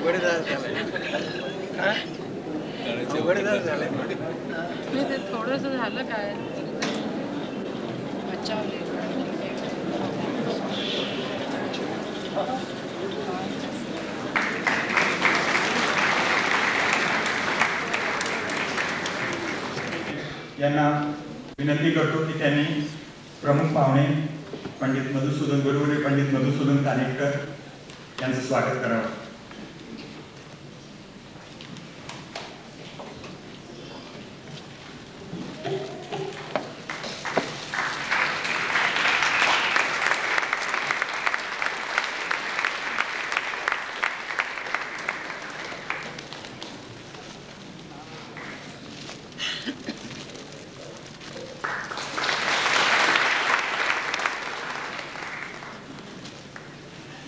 ते थोडंसं झालं काय बचावले यांना विनंती करतो की त्यांनी प्रमुख पाहुणे पंडित मधुसूदन गुरुवर्य पंडित मधुसूदन कानेटकर यांचं स्वागत करावं.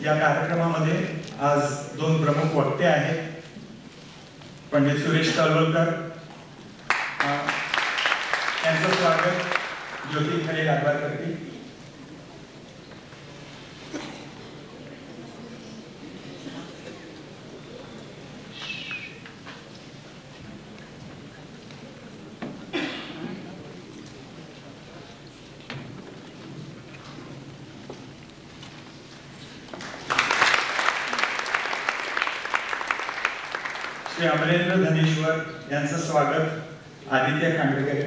या कार्यक्रमामध्ये आज दोन प्रमुख वक्ते आहेत. पंडित सुरेश तळवलकर यांचं स्वागत ज्योती खरे कारभार करतील. श्री अमरेंद्र धनेश्वर यांचं स्वागत आदित्य खांडेकर.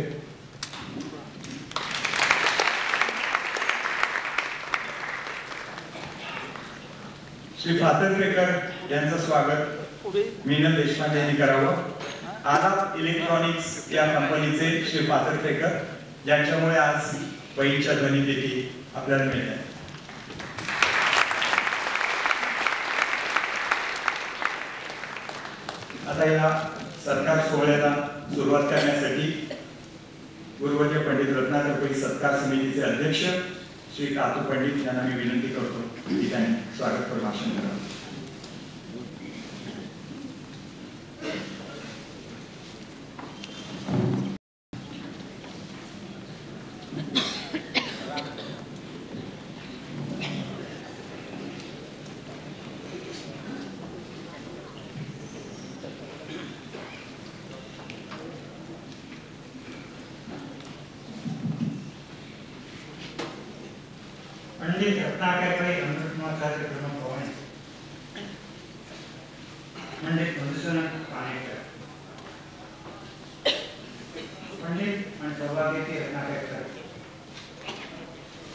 श्री फातर्फेकर यांचं स्वागत मीनल देशपांडे यांनी करावं. आलाप इलेक्ट्रॉनिक्स या कंपनीचे श्री फातर्फेकर, ज्यांच्यामुळे आज वहीच्या ध्वनिफिती आपल्याला मिळते. आता या सत्कार सोहळ्याला सुरुवात करण्यासाठी गुरुवर्य पंडित रत्नाकर सत्कार समितीचे अध्यक्ष श्री कातू पंडित यांना मी विनंती करतो की त्यांनी स्वागतपर भाषण करावं. पंडित रत्नाकर अमृत महोत्सवाचे प्रमुख पाहुणे पंडित मधुसूदन कानेटकर, पंडित आणि सौभाग्यवती रत्नाकर,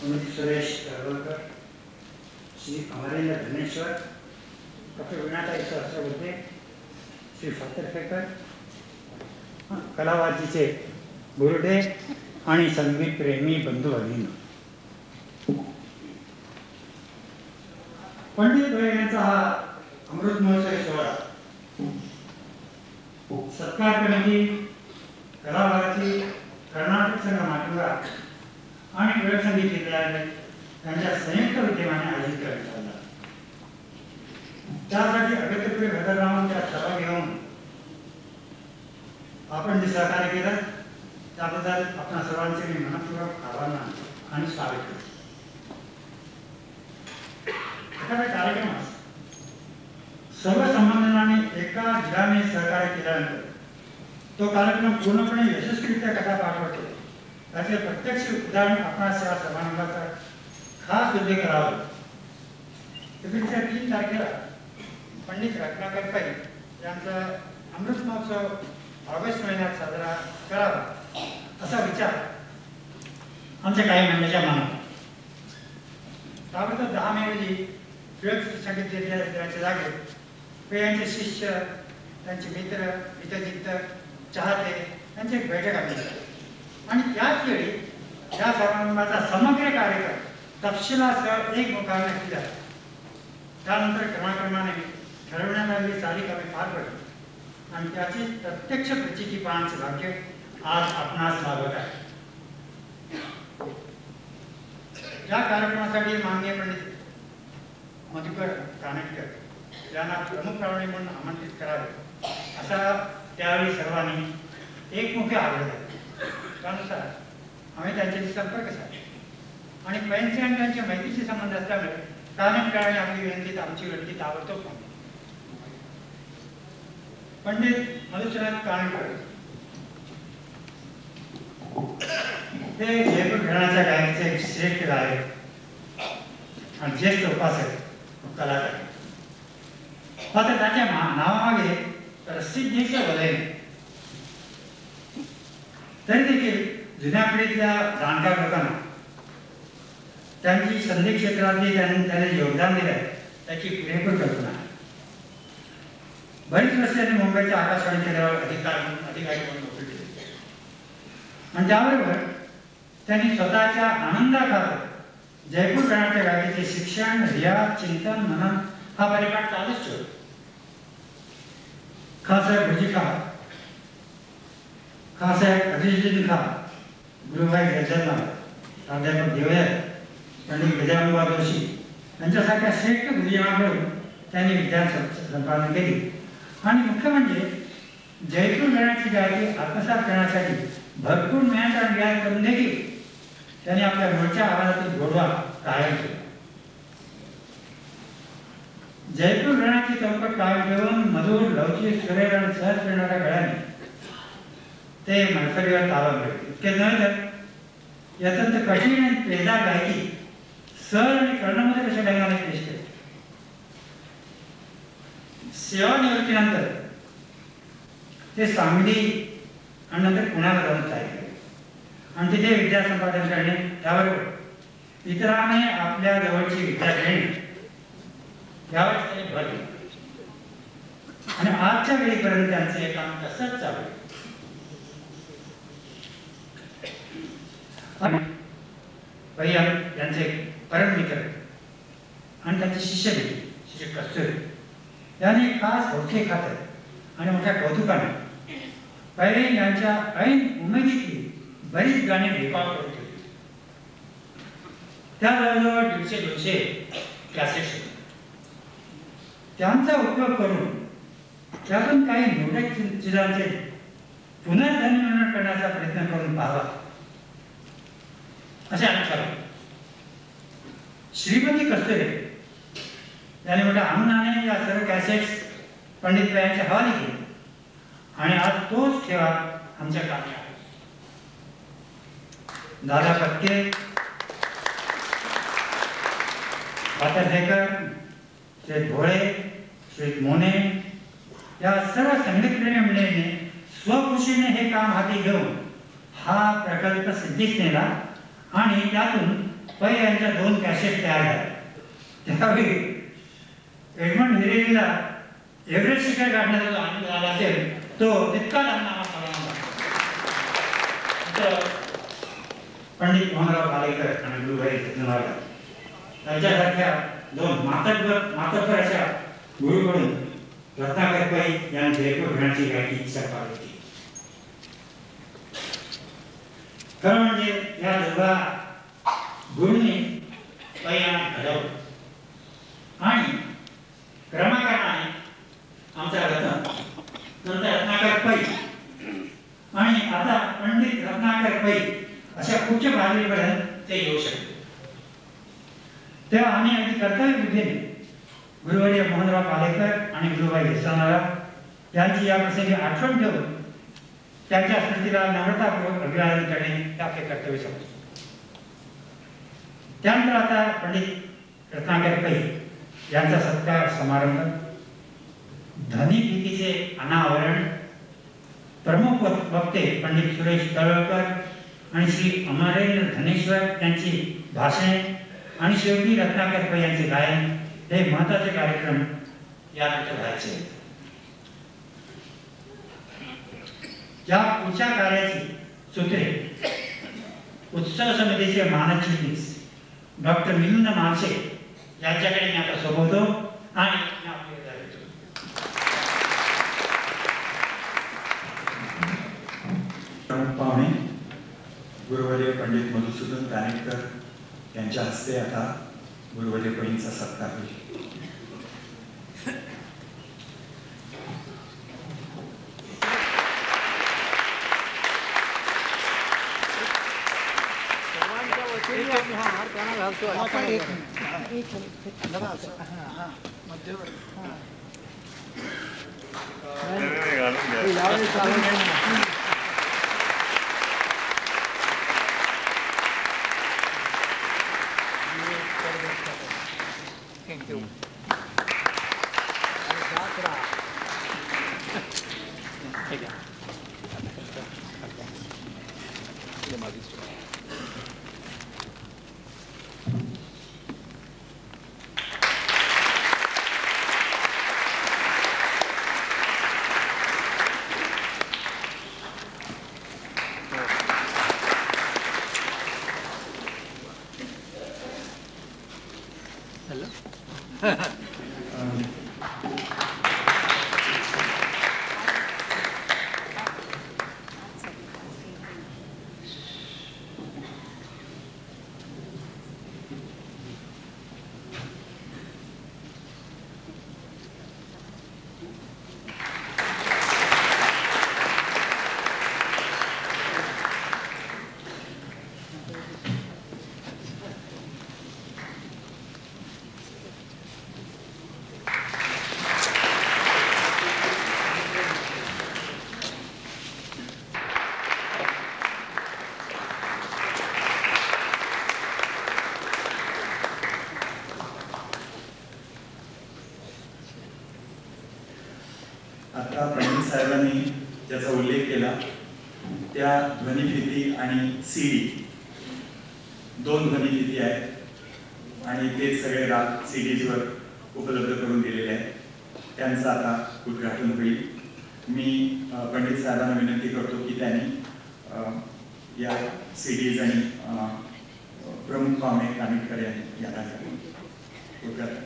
पंडित सुरेश तळवलकर, श्री अमरेंद्र धनेश्वर, डॉक्टर विनाताई सहस्रबुद्धे, श्री फातर्फेकर, कलावाजीचे बुरुडे आणि संगीत प्रेमी बंधू भगिनी. पंडित यांचा हा अमृत महोत्सव सोहळा सत्कार कमिटी, कलावाची, कर्नाटक संघ माटुंगा आणि टिळक संगीत विद्यालय यांच्या संयुक्त विद्यमाने आयोजित करण्यात आला. त्यासाठी अगत्यपूर्वी हजर राहून त्या सभा घेऊन आपण जे सहकार्य केलं त्याबद्दल आपणा सर्वांचे मी मनपूर्वक आभार मानतो आणि स्वागत करतो. एखाद्या कार्यक्रमास सर्व संबंधाने एका जिल्ह्याने सहकार्य केल्यानंतर तो कार्यक्रम पूर्णपणे यशस्वीरित्या कसा पार पडतो त्याचे प्रत्यक्ष उदाहरण आपणास या समारंभाचा खास उल्लेख करावा. एप्रिलच्या 3 तारखेला पंडित रत्नाकर पै यांचा अमृत महोत्सव ऑगस्ट महिन्यात साजरा करावा असा विचार आमच्या काही मंडळीच्या मनात. त्याबद्दल 10 मे रोजी टिळक संगीत विद्यालयाच्या जागेत पै यांचे शिष्य, त्यांचे मित्र, हितचिंतक, चाहते यांची एक बैठक आली आणि त्याच वेळी या समारंभाचा समग्र कार्यक्रम तपशिलासह एकमुखाने नक्की झाला. त्यानंतर क्रमाक्रमाने ठरवण्यात आलेली तारीख आम्ही पार पडली आणि त्याची प्रत्यक्ष प्रचिती पाहण्याचे भाग्य आज आपणास लाभत आहे. या कार्यक्रमासाठी माननीय पंडित मधुकर कानेटकर यांना प्रमुख पाहुणे म्हणून आमंत्रित करावे असा त्यावेळी सर्वांनी एकमुखी आग्रह केला. त्यानुसार आम्ही त्यांच्याशी संपर्क साधला आणि पैंचे आणि त्यांच्या माहितीचे संबंध असल्यामुळे कानेटकरांनी आपली विनंती आमची विनंती ताबडतोब मानली. पंडित मधुसूदन कानडकर हे जयपूर घराण्याच्या गायकीचे एक श्रेष्ठ गायक आणि ज्येष्ठ उपासक कलाकार. मात्र त्याच्या नावामागे प्रसिद्धीचं वलय नाही. तरी देखील जुन्या पिढीतल्या जाणकार लोकांना त्यांची संधी क्षेत्रातली त्याने योगदान दिलं त्याची पुरेपूर कल्पना आहे. बरीच वर्षे त्यांनी मुंबईच्या आकाशवाणी केंद्रावर अधिकारी म्हणून नोकरी केली आणि त्याबरोबर त्यांनी स्वतःच्या आनंदाखातर जयपूर घराण्याच्या गायकीचे शिक्षण, रियाज, चिंतन, मनन हा परिपाठ चालूच ठेवला. खासाहेब भुजी खासाहेब अजिजुद्दीन खां, गुरुभाई गजलनाथ, प्राध्यापक देवयर, पंडित गजाननबा जोशी यांच्यासारख्या श्रेष्ठ गुरुजनांकडून त्यांनी विद्या संपादन केली. आणि मुख्य म्हणजे जयपूर घराण्याची गायकी आत्मसात करण्यासाठी भरपूर मेहनत आणि रियाज करून देखील त्यांनी आपल्या मूळच्या आवाजातील गोडवा कायम केला. जयपूर घराण्याची चौकट कायम ठेवून मधुर, लवचिक, सुरेल आणि सहज फिरणाऱ्या गळ्याने ते मैफलीवर ताबा मिळते. इतके नव्हे तर यातंत कठीण आणि पेदार गायकी सहज आणि कर्णामध्ये कशा ढंगाने पेश केली. सेवानिवृत्तीनंतर ते सांगली आणि नंतर पुण्याला जाऊन स्थायिक झाले आणि तिथे विद्या संपादन करणे, त्याबरोबर इतरांनी आपल्या जवळची विद्या घेणे यावर त्याने भर दिला. आणि आजच्या वेळीपर्यंत त्यांचे हे काम तसंच चालू आहे. भैया यांचे परम मित्र आणि त्यांचे शिष्य देखील श्री कस्तुरी यांनी खास हौसे खातर आणि मोठ्या कौतुकाने पहिले यांच्या ऐन उमेदीतली बरीच गाणी रेकॉर्ड करून ठेवली. त्या जवळजवळ 150-200 कॅसेट्स होते. त्यांचा उपयोग करून त्यातून काही निवडक चित्रांचे पुनर्ध्वनिमुद्रण करण्याचा प्रयत्न करून पाहावा असे आमच्या श्रीमती कस्तुरे यांनी मोठ्या आनंदाने या सर्व कॅसेट्स पंडित यांच्या हवाली केले आणि आज तोच ठेवा आमच्या कामी आहे. दादा पत्के, पातळेकर, श्री भोळे, श्री मोने या सर्व संगीतप्रेमी मंडळीने स्वखुशीने हे काम हाती घेऊन हा प्रकल्प सिद्धीस नेला आणि त्यातून पै यांच्या 2 कॅसेट तयार झाल्या. त्यावेळी एडमंड हिरेला एव्हरेस्ट शिखर गाठण्याचा जो आनंद झाला असेल तो तितका त्यांना पंडित मोहनराव कालेकर आणि गुरुभाई गजलनाथ त्यांच्यासारख्या 2 मातब्बर अशा गुरुकडून रत्नाकर पै यांनी जयपूर घराण्याची गायकी संपादित केली. खरं म्हणजे या दोघा गुरुंनी पै यांना घडवलं आणि क्रमाक्रमाने आमचा रत्न, नंतर रत्नाकर पै आणि आता पंडित रत्नाकर पै अशा उच्च पातळीपर्यंत ते येऊ शकते. तेव्हा आम्ही अगदी कर्तव्यबुद्धीने गुरुवर्य मोहनराव कालेकर आणि गुरुभाई गजलनाथ यांची या प्रसंगी आठवण ठेवून त्यांच्या स्मृतीला नम्रतापूर्वक अभिवादन करणे हे आपले कर्तव्य समजतो. त्यानंतर आता पंडित रत्नाकर पै यांचा सत्कार समारंभ, ध्वनिफितीचे अनावरण, प्रमुख वक्ते पंडित सुरेश तळवळकर आणि श्री अमरेंद्र धनेश्वर यांची भाषणे आणि शेवटी रत्नाकर पै यांचे गायन हे महत्त्वाचे कार्यक्रम यानंतर व्हायचे. या पुढच्या कार्याची सूत्रे उत्सव समितीचे मानचिटणीस डॉक्टर मिलिंद मालशे यांच्याकडे मी आता सोबवतो आणि पाहुणे गुरुवर्य पंडित मधुसूदन कानेटकर यांच्या हस्ते आता गुरुवर्य पैंचा सत्कार होईल. आता पंडित साहेबांनी ज्याचा उल्लेख केला त्या ध्वनिफिती आणि सीडी, 2 ध्वनिफिती आहेत आणि ते सगळे राग सीडीजवर उपलब्ध करून दिलेले आहेत. त्यांचं आता उद्घाटन होईल. मी पंडित साहेबांना विनंती करतो की त्यांनी या सीडीज आणि प्रमुख पाहुणे कानिटकर यांनी याला उद्घाटन.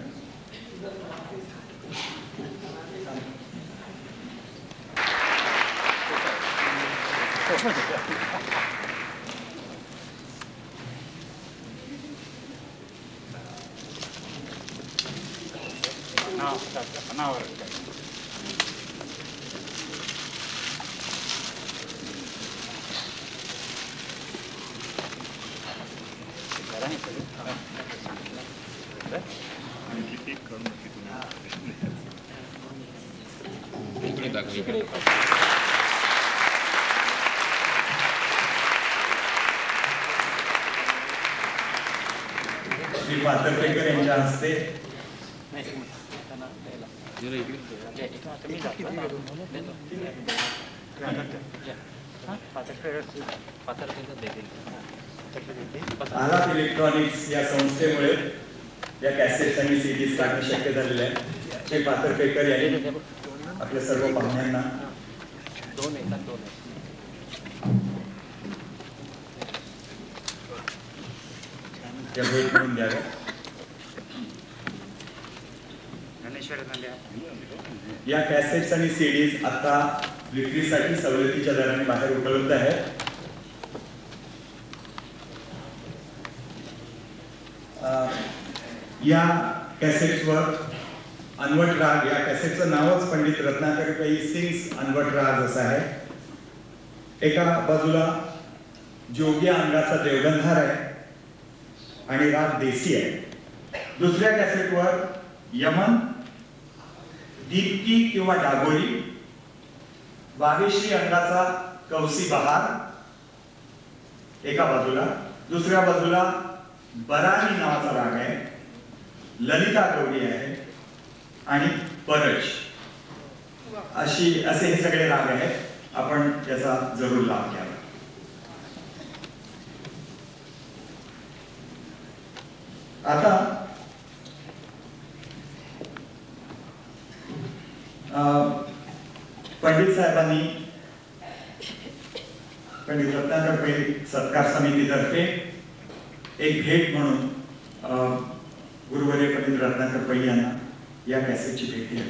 श्री पातर्फेकर यांच्या हस्ते आलाप इलेक्ट्रॉनिक्स या संस्थेमुळे या कॅसेट्स आणि सीडीज काढणे शक्य झालेले आहे. श्री पातर्फेकर यांनी आपल्या सर्व पाहुण्यांना या भेट म्हणून द्याव्या. या कॅसेट्स आणि सीडीज आता विक्रीसाठी सवलतीच्या दराने बाहेर उपलब्ध आहेत. या कॅसेट्सवर अनवट राग, या कॅसेटचं नावच पंडित रत्नाकर पै सिंग्स अनवट राग असं आहे. एका बाजूला जोग्या अंगाचा देवगंधार आहे आणि राग देसी आहे. दुसऱ्या कॅसेटवर यमन, दीप्ती किंवा डागोरी, वागेश्री अंगाचा कौसी बहार एका बाजूला, दुसऱ्या बाजूला बरानी नावाचा राग आहे, ललिता गौरी आहे आणि परज असे हे सगळे राग आहेत. आपण त्याचा जरूर लाभ घ्यावा. आता पंडित साहेबांनी पंडित रत्नाकर पै सत्कार समितीतर्फे एक भेट म्हणून गुरुवर्य पंडित रत्नाकर पै यांना या कॅसेटची भेट दिली.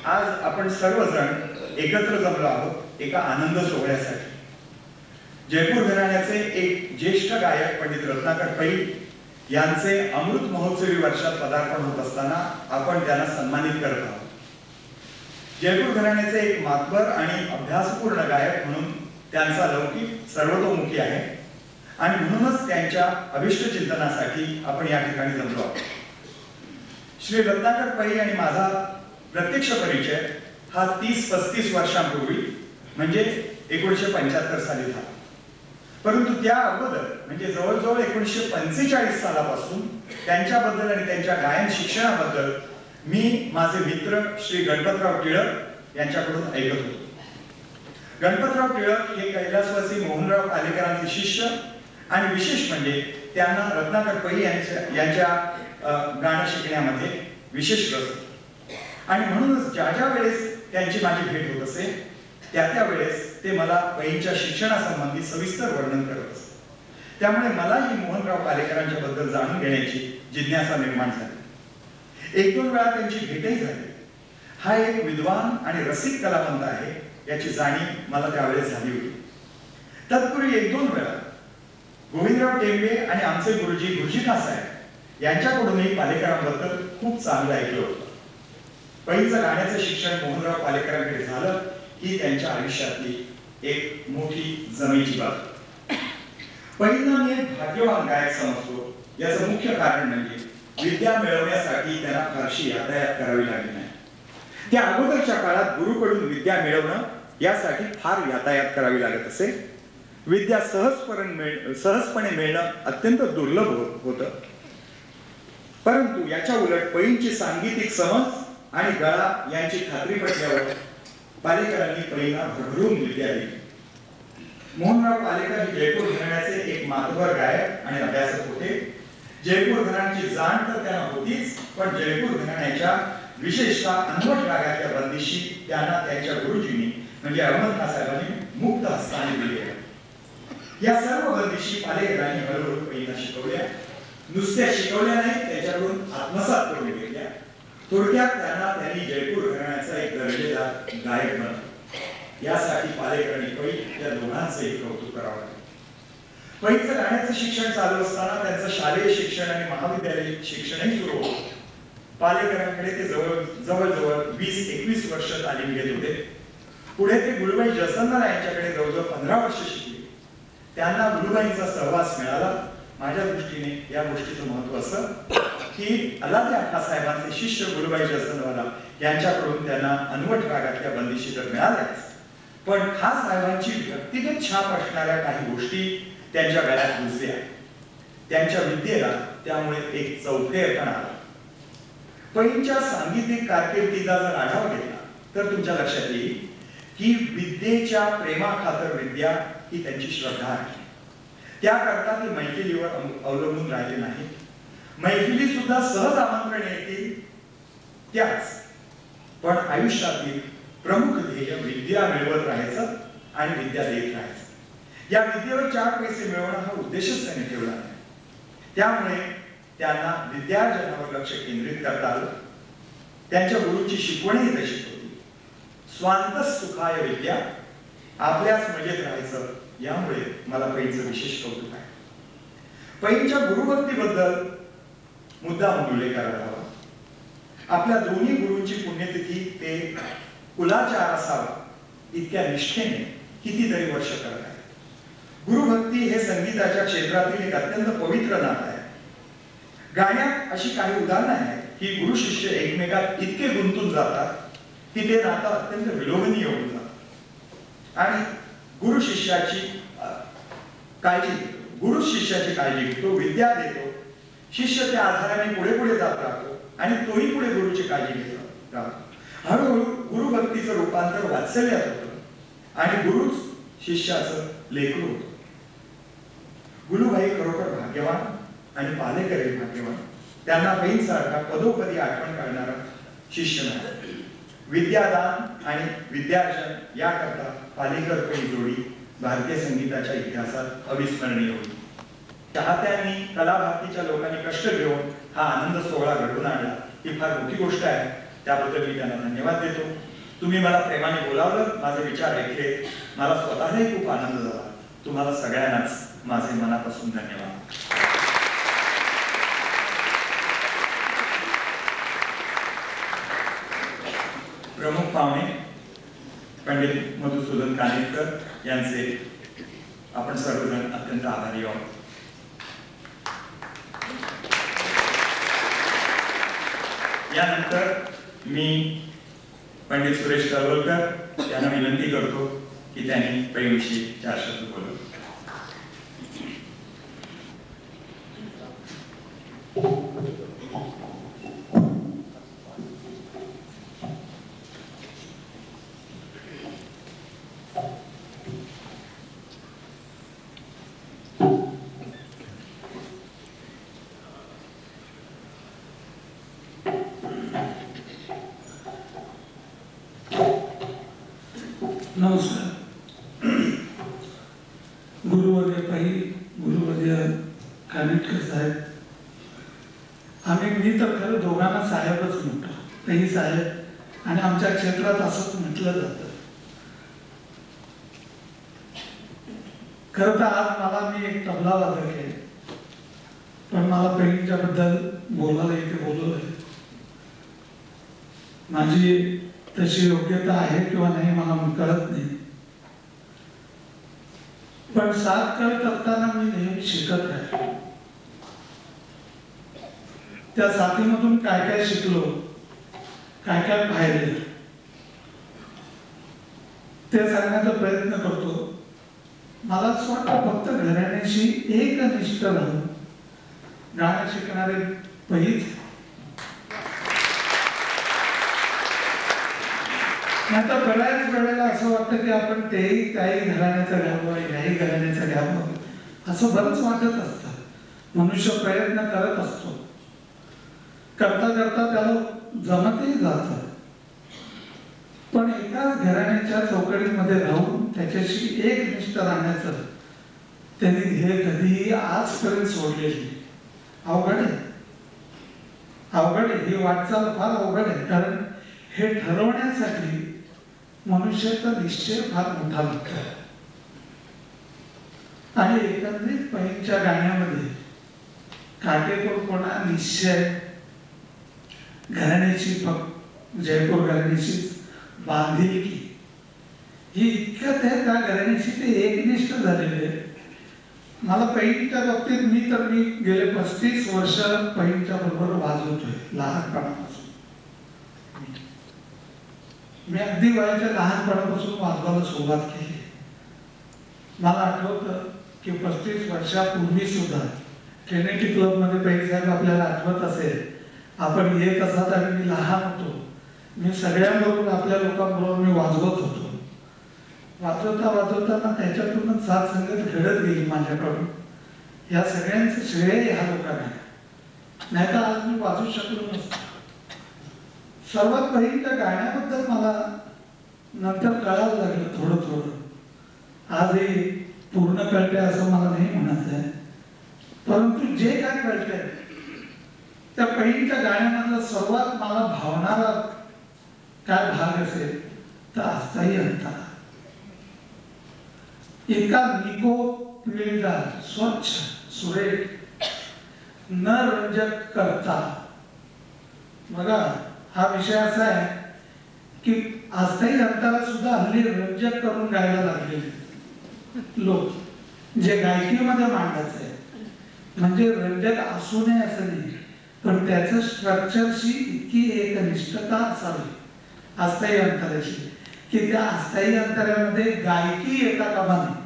आज आपण सर्वजण एकत्र जमलो आहोत एका आनंद सोहळ्यासाठी. जयपूर घराण्याचे एक ज्येष्ठ गायक पंडित रत्नाकर पै यांचे अमृत महोत्सवी वर्षात पदार्पण होत असताना आपण त्यांना सन्मानित करत आहोत. जयपूर घराण्याचे एक मातबर आणि अभ्यासपूर्ण गायक म्हणून त्यांचा लौकिक सर्वतोमुखी आहे आणि म्हणूनच त्यांच्या अभिष्ट चिंतनासाठी आपण या ठिकाणी जमलो आहोत. श्री रत्नाकर पै आणि माझा प्रत्यक्ष परिचय हा 30-35 वर्षांपूर्वी म्हणजे 1975 साली झाला. परंतु त्या अगोदर म्हणजे जवळजवळ 1945 सालापासून त्यांच्याबद्दल आणि त्यांच्या गायन शिक्षणाबद्दल मी माझे मित्र श्री गणपतराव टिळक यांच्याकडून ऐकत होतो. गणपतराव टिळक हे कैलासवासी मोहनराव पालेकरांचे शिष्य आणि विशेष म्हणजे त्यांना रत्नाकर पै यांच्या गाणं शिकण्यामध्ये विशेष रस होता. आणि म्हणूनच ज्या ज्या वेळेस त्यांची माझी भेट होत असे त्या वेळेस ते मला पैंच्या शिक्षणासंबंधी सविस्तर वर्णन करत असत. त्यामुळे मलाही मोहनराव पालेकरांच्या बद्दल जाणून घेण्याची जिज्ञासा निर्माण झाली. 1-2 वेळा त्यांची भेटही झाली. हा एक विद्वान आणि रसिक कलावंत आहे याची जाणीव मला त्यावेळेस झाली होती. तत्पूर्वी 1-2 वेळा गोविंदराव टेंबे आणि आमचे गुरुजी गुरुजीका साहेब यांच्याकडूनही पालेकरांबद्दल खूप चांगलं ऐकलं होतं. पैंचं गाण्याचं शिक्षण मोहनराव पालेकरांकडे झालं ही त्यांच्या आयुष्यातली एक मोठी जमेची बाब. पैंना मी एक भाग्यवान गायक समजतो. याचं मुख्य कारण म्हणजे विद्या मिळवण्यासाठी त्यांना फारशी यातायात करावी लागली नाही. त्या अगोदरच्या काळात गुरुकडून विद्या मिळवणं यासाठी फार यातायात करावी लागत असे. विद्या सहजपणे मिळणं अत्यंत दुर्लभ होतं. परंतु याच्या उलट पैंची सांगीतिक समज आणि गळा यांची खात्री पटल्यावर पालेकरांनी पैंना भरभरून विद्या दिली. मोहनराव पालेकर हे जयपूर घराण्याचे एक मातबर गायक आणि अभ्यासक होते. जयपूर घराण्याची जाण तर त्यांना होतीच, पण जयपूर घराण्याच्या विशेषतः अनवट रागाच्या बंदिशी त्यांना त्यांच्या गुरुजींनी म्हणजे अहमद खान साहेबांनी मुक्त हस्ताने दिले. या सर्व बंदिशी पालेकरांनी हळूहळू पैंना शिकवल्या. नुसत्या शिकवल्या नाही, त्याच्याकडून आत्मसात करून घेतल्या. थोडक्यात त्यांनी जयपूर घराण्याचा एक दर्जेदार गायक बनवला. यासाठी पालेकरांनी पै या दोघांचेही कौतुक करावं. पैंचं गाण्याचं शिक्षण चालू असताना त्यांचं शालेय शिक्षण आणि महाविद्यालयीन शिक्षणही सुरू होतं. पालेकरांकडे ते जवळजवळ 20-21 वर्ष तालीम घेत होते. पुढे ते गुरुबाई जसनदार यांच्याकडे जवळजवळ 15 वर्ष शिकले. त्यांना गुरुबाईंचा सहवास मिळाला. माझ्या दृष्टीने या गोष्टीचं महत्व असं की अल्लादे अण्णा साहेबांचे शिष्य गुरुबाई जसनवाला यांच्याकडून त्यांना अनवट रागातल्या बंदिशी तर मिळाल्याच, पण खास साहेबांची व्यक्तिगत छाप असणाऱ्या काही गोष्टी त्यांच्या गळ्यात रुजल्या. त्यांच्या विद्येला त्यामुळे एक चौफेरपणा आला. पैंच्या सांगीतिक कारकिर्दीचा जर आढावा घेतला तर तुमच्या लक्षात येईल की विद्येच्या प्रेमाखातर विद्या ही त्यांची श्रद्धा आहे. त्याकरता ते मैफिलीवर अवलंबून राहिले नाही. मैफिली सुद्धा सहज आमंत्रण येतील त्याच, पण आयुष्यातील प्रमुख ध्येय विद्या मिळवत राहायचं आणि विद्या देत राहायचं. या विद्येवर 4 पैसे मिळवणं हा उद्देशच त्यांनी ठेवला नाही. त्यामुळे त्यांना विद्यार्जनावर लक्ष केंद्रित करता आलं. त्यांच्या गुरुची शिकवणही तशीच होती. स्वांत सुखाय विद्या, आपल्याच मजेत राहायचं. यामुळे मला पैंचं विशेष कौतुक आहे. पैंच्या गुरुभक्तीबद्दल मुद्दाम उल्लेख करायला हवा. आपल्या दोन्ही गुरूंची पुण्यतिथी ते कुलाचार असावा इतक्या निष्ठेने कितीतरी वर्ष करत आहे. गुरुभक्ती हे संगीताच्या क्षेत्रातील एक अत्यंत पवित्र नातं आहे. गाण्यात अशी काही उदाहरणं आहेत की गुरु शिष्य एकमेकात इतके गुंतून जातात की ते नातं अत्यंत विलोभनीय होऊन जातं. आणि गुरु शिष्याची काळजी घेतो, विद्या देतो. शिष्य त्या आधाराने पुढे पुढे जात राहतो आणि तोही पुढे गुरुची काळजी घेत राहतो. हळूहळू गुरुभक्तीचं रूपांतर वात्सल्यात होतं आणि गुरुच शिष्याचं लेकरू होतं. गुरुभाई खरोखर भाग्यवान आणि पालेकरही भाग्यवान. त्यांना पैंसारखा पदोपदी आठवण काढणारा शिष्य नाही. विद्यादान आणि विद्यार्जन याकरता पालेकर पै जोडी भारतीय संगीताच्या इतिहासात अविस्मरणीय होती. चाहत्यांनी, कलाभारतीच्या लोकांनी कष्ट घेऊन हा आनंद सोहळा घडवून आणला ही फार मोठी गोष्ट आहे. त्याबद्दल मी त्यांना धन्यवाद देतो. तुम्ही मला प्रेमाने बोलावलं, माझे विचार ऐकले, मला स्वतःलाही खूप आनंद झाला. तुम्हाला सगळ्यांनाच माझे मनापासून धन्यवाद. प्रमुख पाहुणे पंडित मधुसूदन कानेटकर यांचे आपण सर्वजण अत्यंत आभारी आहोत. यानंतर मी पंडित सुरेश तळवलकर यांना विनंती करतो की त्यांनी पैविषयी 4 शब्द बोलावे. नमस्कार. गुरुवर्य पै, गुरुवर्य कानेटकर साहेब, मी तर खरं दोघांना साहेबच म्हणतो. पै साहेब आणि आमच्या क्षेत्रात असंच म्हटलं जातं. खरं तर आज मला मी एक तबला वादक आहे, पण मला पैंच्या बद्दल बोलायला इथे बोलवलंय. माझी तशी योग्यता आहे किंवा नाही मला कळत नाही, पण साथ करत असताना मी नेहमी शिकत राहिलो. त्या साथीमधून काय काय शिकलो, काय काय पाहिले ते सांगण्याचा प्रयत्न करतो. मला असं वाटतं फक्त घराण्याशी एकनिष्ठ राहून गाणं शिकणारे पैच, आता बऱ्याच वेळेला असं वाटतं की आपण तेही त्याही घराण्याचं घ्यावं, याही घराण्याचं घ्यावं असं बरंच वाटत असतं. मनुष्य प्रयत्न करत असतो, करता करता त्याला जमतही जातं. पण एकाच घराण्याच्या चौकटीमध्ये राहून त्याच्याशी एकनिष्ठ राहण्याचं त्यांनी हे कधीही आजपर्यंत सोडलेली. अवघड आहे, अवघड आहे. ही वाटचाल फार अवघड आहे, कारण हे ठरवण्यासाठी मनुष्याचा निश्चय फार मोठा लागतो. आणि एकंदरीत पैंच्या गाण्यामध्ये काटेकोरपणा, निश्चय, घराण्याची जयपूर घराण्याची बांधिलकी ही इतकं त्या घराण्याशी ते एकनिष्ठ झालेले. मला पैंच्या बाबतीत मी गेले 35 वर्ष पैंच्या बरोबर वाजवतोय लहानपणापासून. मी अगदी वयाच्या लहानपणापासून वाजवायला सुरुवात केली. मला आठवतं की 35 वर्षापूर्वी सुद्धा ट्रिनिटी क्लब मध्ये पै साहेब आपल्याला आठवत असेल, आपण येत असत आणि मी लहान होतो. मी सगळ्यांबरोबर आपल्या लोकांबरोबर मी वाजवत होतो. वाजवताना त्याच्यातूनच साथ संगत घडत गेली माझ्याकडून. या सगळ्यांचं श्रेय ह्या लोकांना, नाही तर आज मी वाजवू शकलो नसतो. सर्वात पहिल्या गाण्याबद्दल मला नंतर कळायला लागलं थोडं थोडं. आजही पूर्ण कळते असं मला नाही म्हणायचं आहे, परंतु जे काय कळतंय त्या पहिल्या गाण्यामधला सर्वात मला भावणारा काय भाग असेल तर अस्थायी अंतरा. एका निकोपलेला स्वच्छ सुरेख न रंजक करता. बघा, हा विषय असा आहे की अस्थायी अंतरा सुद्धा हल्ली रंजक करून गायला लागलेले लोक, जे गायकीमध्ये मांडायचं आहे. म्हणजे रंजक असू नये असं नाही, पण त्याचं स्ट्रक्चरशी इतकी एकनिष्ठता असावी अस्थायी अंतराची की त्या अस्थायी अंतरामध्ये गायकी येता कामा नये.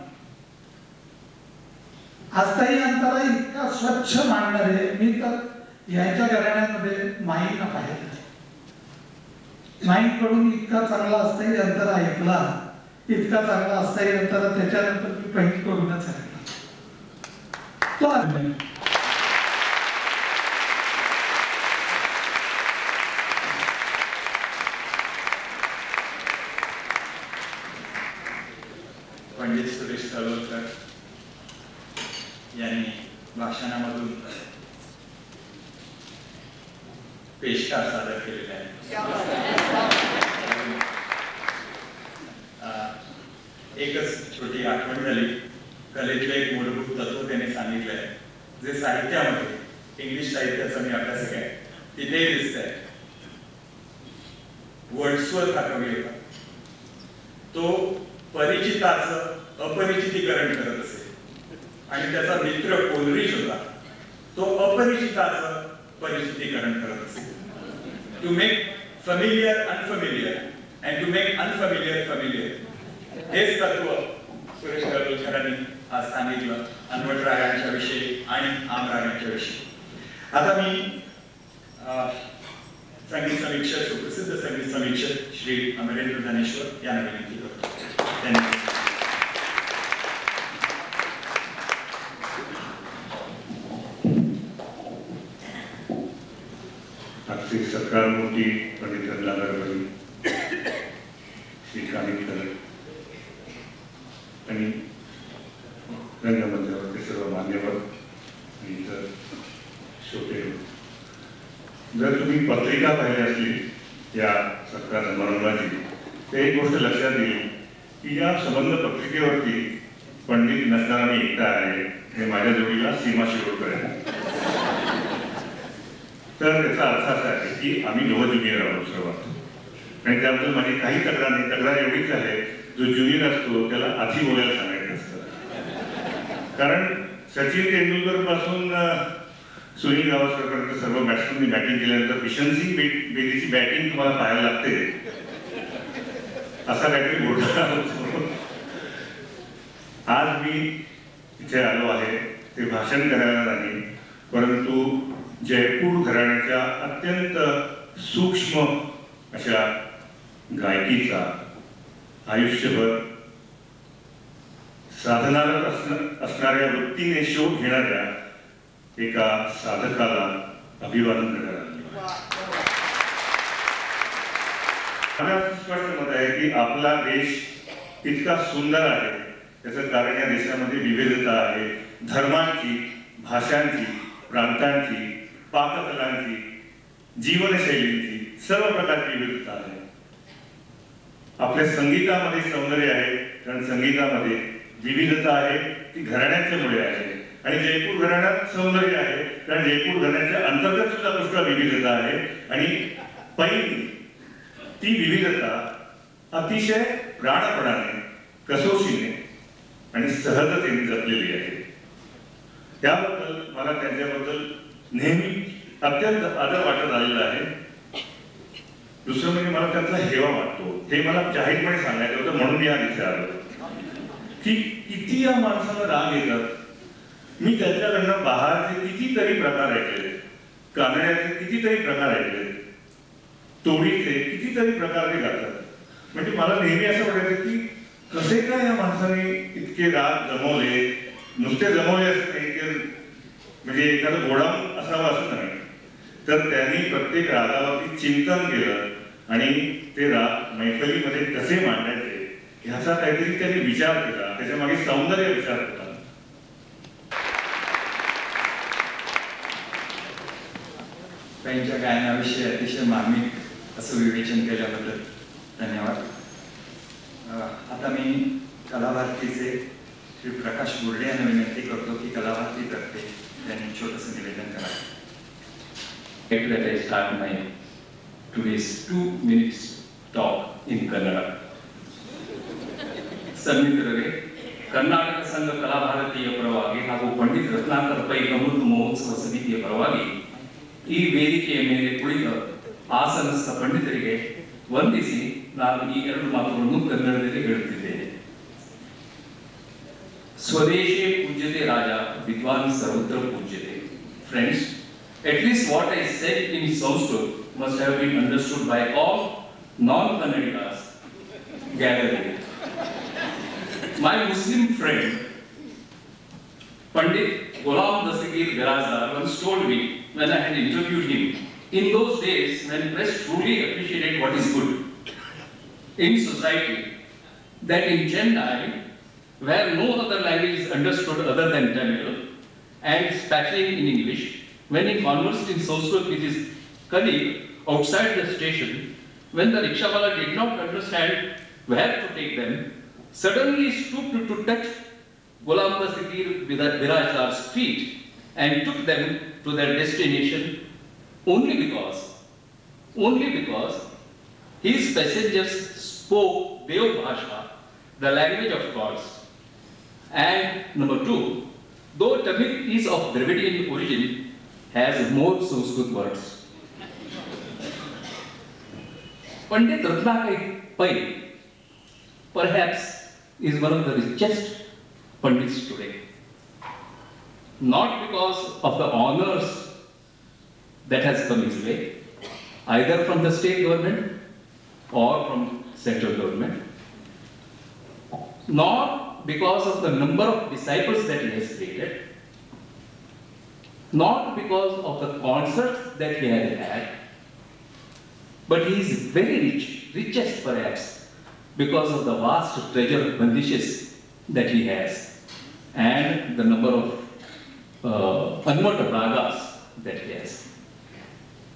अस्थायी अंतरा इतका स्वच्छ मांडणारे मी तर यांच्या घराण्यामध्ये माईंना पाहिलं. माईंकडून इतका चांगला अस्थायी अंतरा ऐकला, इतका चांगला अस्थायी अंतरा त्याच्यानंतर मी पैकी करूनच ऐकला. तो पंडित सुरेश तळवलकर यांनी भाषणामधून पेशकार सादर केलेला आहे. एकच छोटी आठवण झाली. कलेतलं एक मूलभूत तत्व त्याने सांगितलंय, जे साहित्यामध्ये इंग्लिश साहित्याचा मी अभ्यासक आहे तिथेही दिसतंय. वर्ड्सवर्थ हा कवी होता. तो परिचिताचं अपरिचितीकरण करत असे आणि त्याचा मित्र कोलरिच होता, तो अपरिचिताचं परिचितीकरण करत असे. To make familiar unfamiliar and to make unfamiliar familiar. हेच तत्व सुरेश गरुडकरांनी आज सांगितलं अन्वटरायांच्या विषयी आणि आमरायांच्या विषयी. आता मी संगीत समीक्षक, सुप्रसिद्ध संगीत समीक्षक श्री अमरेंद्र धनेश्वर यांना विनंती करतो. धन्यवाद. आजची सरकार मोठी पंडित रत्नाकरजी, श्री कानिटकर आणि रंगमंचावरचे सर्व मान्यवर आणि इतर श्रोते. जर तुम्ही पत्रिका पाहिली असली या सरकार समारंभाची तर एक गोष्ट लक्षात येईल की या संबंध पत्रिकेवरती पंडित नसताना मी एकटा आहे आणि माझ्या जोडीला सीमा शिरोडकर आहे. तर त्याचा अर्थ असा आहे की आम्ही दोघं ज्युनियर आहोत सर्वात, आणि त्याबद्दल माझी काही तक्रार नाही. तक्रार एवढीच आहे, जो ज्युनियर असतो त्याला आधी बोलायला सांगायचं असतं. कारण सचिन तेंडुलकर पासून सुनील गावस्करपर्यंत सर्व बॅट्समननी बॅटिंग केल्यानंतर किशन सिंग बेदीची बॅटिंग तुम्हाला पाहायला लागते असा काहीतरी घोटाळा होतो. आज मी इथे आलो आहे ते भाषण करायला नाही, परंतु जयपूर घराण्याच्या अत्यंत सूक्ष्म अशा गायकीचा आयुष्यभर साधनारत असणाऱ्या वृत्तीने शोध घेणाऱ्या एका साधकाला अभिवादन करायला. मला स्पष्ट मत आहे की आपला देश इतका सुंदर आहे त्याचं कारण या देशामध्ये विविधता आहे. धर्मांची, भाषांची, प्रांतांची, पाककलांची, जीवनशैलींची, सर्व प्रकारची विविधता आहे. आपल्या संगीतामध्ये सौंदर्य आहे, कारण संगीतामध्ये विविधता आहे ती घराण्याच्या मुळे आहे. आणि जयपूर घराण्यात सौंदर्य आहे कारण जयपूर घराण्याच्या अंतर्गत सुद्धा पुष्कळ विविधता आहे. आणि पैनी ती विविधता अतिशय प्राणपणाने, कसोशीने आणि सहजतेने जपलेली आहे. त्याबद्दल मला त्यांच्याबद्दल नेहमी अत्यंत आदर वाटत आलेला आहे. दुसरं म्हणजे मला त्यांचा हेवा वाटतो. हे मला जाहीरपणे सांगायचं होतं, म्हणून मी आज इथे आलो की किती या माणसाला राग येतात. मी त्यांच्याकडनं बहारचे कितीतरी प्रकार ऐकले, कानड्याचे कितीतरी प्रकार ऐकले, तोडीचे कितीतरी प्रकार ते करतात. म्हणजे मला नेहमी असं वाटायचं की कसे काय या माणसाने इतके राग जमवले. नुसते जमवले असं नाही की म्हणजे एखादं गोडाऊन असावं असं नाही, तर त्यांनी प्रत्येक रागावरती चिंतन केलं आणि ते राग मैफलीमध्ये कसे मांडायचे ह्याचा काहीतरी त्यांनी विचार केला. त्याच्या मागे सौंदर्य विचार होता. त्यांच्या गायनाविषयी अतिशय मार्मिक असं विवेचन केल्याबद्दल धन्यवाद. आता मी कलाभारतीचे श्री प्रकाश बोर्डे यांना विनंती करतो की कलाभारतीतर्फे त्यांनी छोटंसं निवेदन करावं. Let I start my today's 2 minutes talk in Kannada. ಸನ್ನಿಹಿತರೇ, Karnataka ಸಂಘ ಕಲಾಭಾರತಿಯ ಪರವಾಗಿ ಹಾಗೂ ಪಂಡಿತ್ ರತ್ನಾಕರ್ ಪೈ ಅಮೃತ ಮಹೋತ್ಸವ ಸಮಿತಿಯ ಪರವಾಗಿ ಈ ವೇದಿಕೆಯ ಮೇಲೆ ಕುಳಿತ ಆಸನಸ್ಥ ಪಂಡಿತರಿಗೆ ವಂದಿಸಿ ನಾನು ಈ 2 ಮಾತುಗಳನ್ನು ಕನ್ನಡದಲ್ಲಿ ಹೇಳುತ್ತಿದ್ದೇನೆ. ಸ್ವದೇಶೇ ಪೂಜ್ಯತೆ ರಾಜ, ವಿದ್ವಾನ್ ಸರ್ವತ್ರ ಪೂಜ್ಯತೆ. Friends, at least what I said in Sanskrit must have been understood by all non-Kannadigas gathered here. My Muslim friend, Pandit Ghulam Dastagir Garazdar, once told me when I had interviewed him, in those days when press truly appreciated what is good in society, that in Chennai, where no other language is understood other than Tamil, and especially in English, when he conversed in Sanskrit with his colleague outside the station, when the rickshawala did not understand where to take them, suddenly stooped to touch Ghulam Dastagir Birajdar's feet and took them to their destination only because his passengers spoke Dev Bhasha, the language of gods. And number two, though Tamil is of Dravidian origin, has more Sanskrit words. Pandit Ratnakar Pai perhaps is one of the richest Pandits today. Not because of the honors that has come his way, either from the state government or from central government, nor because of the number of disciples that he has created, not because of the concerts that he has had, but he is very rich, richest perhaps, because of the vast treasure of bandishes that he has and the number of Anmata ragas that he has.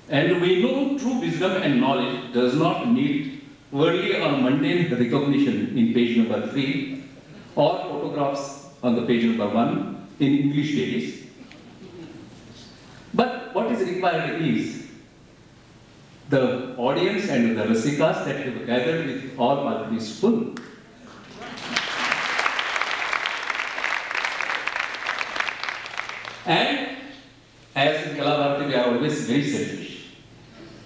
And we know true wisdom and knowledge does not need worldly or mundane recognition in page number 3 or photographs on the page number 1 in English pages. But what is required is the audience and the rasikas that have gathered with all Malkuni's full. And as in Kalabharati, we are always very selfish.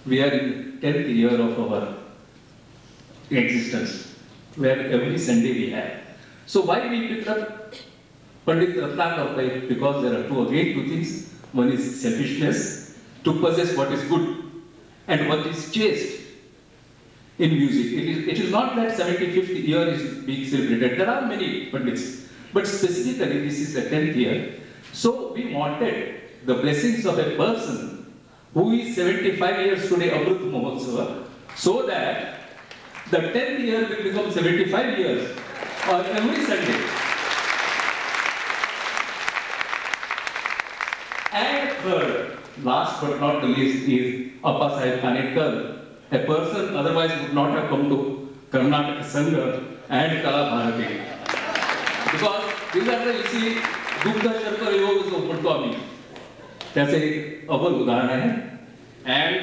We are in the 10th year of our existence, where every Sunday we have. So why we picked up Pandit Ratnakar Pai? Because there are two things. One is selfishness, to possess what is good, and what is chaste in music. It is not that 75th year is being celebrated. There are many Pandits, but specifically this is the 10th year. So we wanted the blessings of a person who is 75 years today, Amrit Mahotsava, so that the 10th year will become 75 years on every Sunday. And third, last but not the least, is Appa Sahib Kanekar, a person otherwise would not have come to Karnataka Sangha and Kalabharati. Because these are the, you see, Dukha Sharkar Yoga is open to me. त्याचे एक अव्वल उदाहरण आहे. And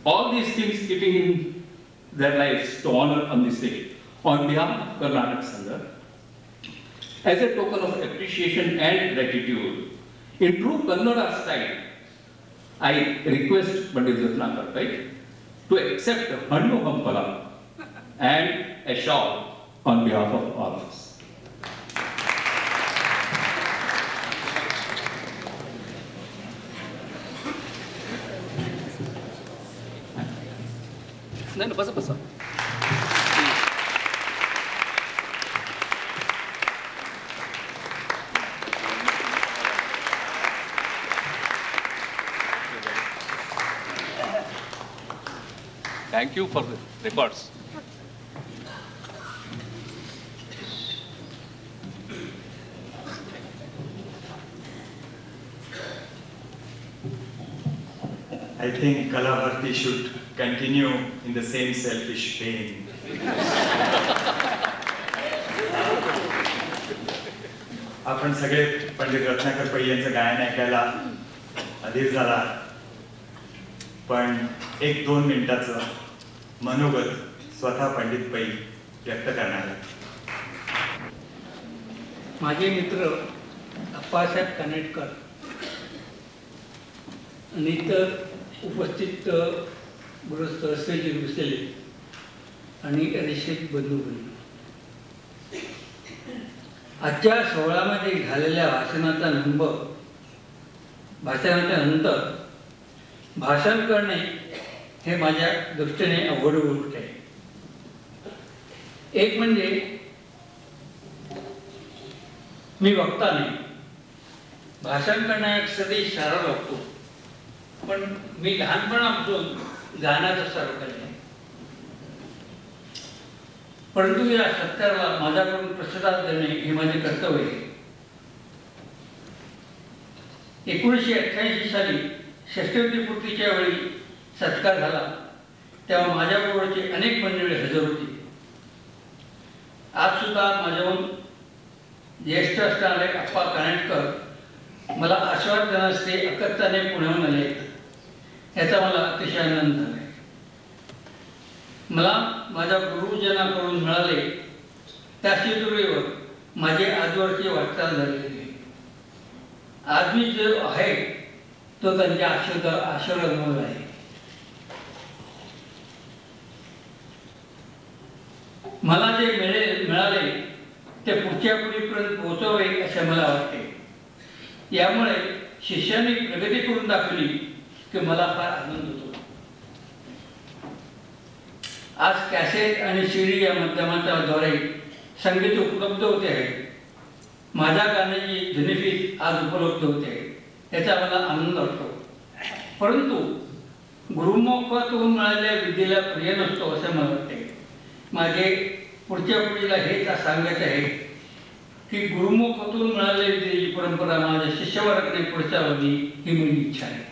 all these things keeping in their lives to honor on this day on behalf of Karnataka Sangha as a token of appreciation and gratitude in true Kannada style. I request Pandit Ratnakar Pai to accept Hannu Hampala and a shawl on behalf of all of us. नहीं बस बस Thank you for the records. I think Kalabharati should continue in the same selfish vein. आपण सगळे पंडित रत्नाकर पै यांचं गायन ऐकायला अधीर झाला, पण 1-2 मिनिटाचं मनोगत स्वतः पंडित पै व्यक्त करणार आहेत. माझे मित्र अप्पासाहेब कानेटकर आणि इतर उपस्थित गृहस्थ असलेले बसलेले आणि रेषेत बंधू बंधू, आजच्या सोहळ्यामध्ये झालेल्या भाषणाच्या नंतर भाषण करणे हे माझ्या दृष्टीने अवघड गोष्ट आहे. एक म्हणजे मी वक्ता नाही, भाषण करण्यासाठी इशारा लागतो, पण मी लहानपणापासून गाण्याचा सराव केला, परंतु या सत्काराला माझ्याकडून प्रतिसाद देणे हे माझे कर्तव्य आहे. 1988 साली षष्ठीपूर्तीच्या वेळी सत्कार झाला, तेव्हा माझ्याबरोबरची अनेक मंडळी हजर होती. आज सुद्धा माझ्याहून ज्येष्ठ असणारे अप्पा कानेटकर मला आशीर्वाद देण्यासाठी अकत्याने पुण्याहून आले. याचा मला अतिशय आनंद झाला. मला माझ्या गुरुजनाकडून मिळाले त्या शिदुरीवर माझी आजवरची वाटचाल झालेली आहे. आज मी जो आहे तो त्यांच्या आशीर्वादामुळे आहे. मला जे मिळाले ते पुढच्या पिढीपर्यंत पोहोचवावे असे मला वाटते. यामुळे शिष्यांनी प्रगती करून दाखवली की मला फार आनंद होतो. आज कॅसेट आणि सीडी या माध्यमांच्या द्वारे संगीत उपलब्ध होते आहे. माझ्या गाण्याची ध्वनिफीत आज उपलब्ध होते, याचा मला आनंद वाटतो. परंतु गुरुमुखातून मिळालेल्या विद्येला प्रिय नसतो असे मला वाटते. माझे पुढच्या पिढीला हेच सांगायचे आहे की गुरुमुखातून मिळालेली विद्येची परंपरा माझ्या शिष्यवर्गाने पुढे चालवली ही माझी इच्छा आहे.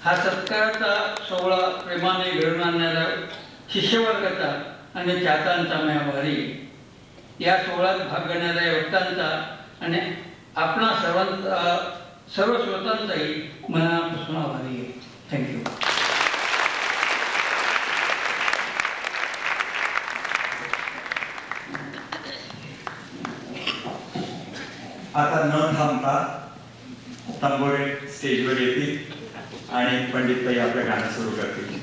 हा सत्काराचा सोहळा प्रेमाने घडवून आणणाऱ्या शिष्यवर्गाचा आणि चाहत्यांचा मी आभारी आहे. या सोहळ्यात भाग घेणाऱ्या वक्त्यांचा आणि आपणा सर्वांचा सर्व श्रोतांचाही मनापासून आभारी आहे. थँक्यू. आता न थांबता तांबोळे स्टेजवर येतील आणि पंडितताई आपलं गाणं सुरू करतील.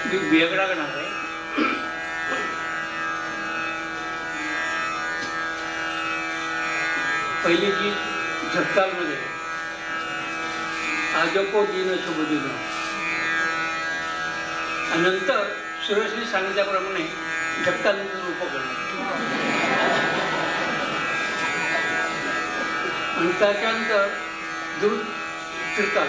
वेगळा गणार आहे. पहिली जी झपतालमध्ये आजको दिन शुभ दिन, आणि नंतर सुरेशने सांगितल्याप्रमाणे झपतालमध्ये उपकरण, आणि त्याच्यानंतर द्रुत त्रिताल.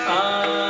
आ